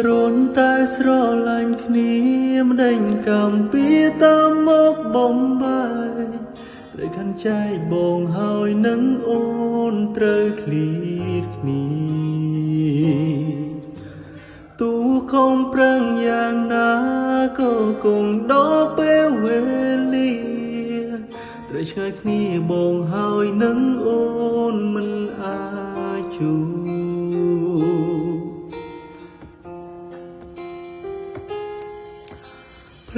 រួនតែស្រឡាញ់គ្នាមិនដេញកំពីតាមមកបំបាយត្រូវខាន់ចែកបងហើយនឹងអូនត្រូវឃ្លៀតគ្នាទូខំប្រឹងយ៉ាងណាក៏គង់ដល់ពេលវេលាត្រូវឆ្ងាយគ្នាបងហើយនឹងអូនមិនអាចជួប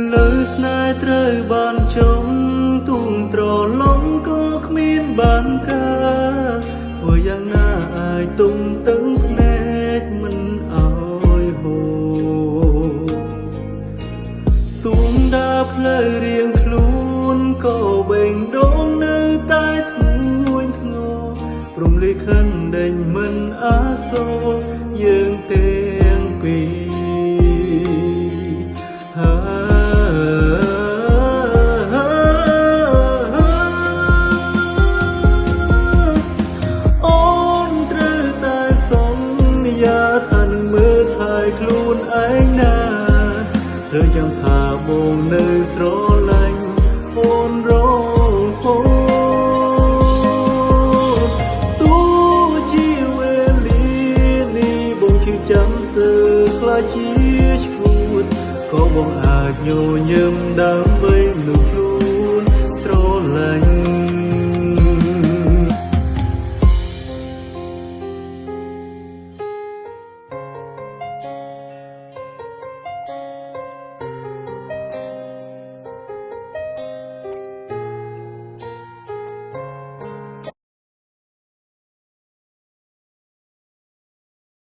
ផ្លូវស្នេហ៍ត្រូវបានចុងទូងត្រឡងក៏គ្មានបានការធ្វើយ៉ាងណាអាចទុំតឹងភ្នែកមិនអោយហូរទូងដើរផ្លូវរៀងខ្លួនក៏បេងដូងនៅតែធ្ងួយធ្ងរព្រមលិខិនដេញមិនអាសូរយើងទាំងពីរខ្លួនឯងណាត្រូវចាំថាបងនៅស្រឡាញ់អូនរហូតទោះជាវេលានេះបងជឿចាំសើខ្លាចជាឈួតក៏បងអាចញញឹមដើម្បីមនុស្សខ្លួនស្រឡាញ់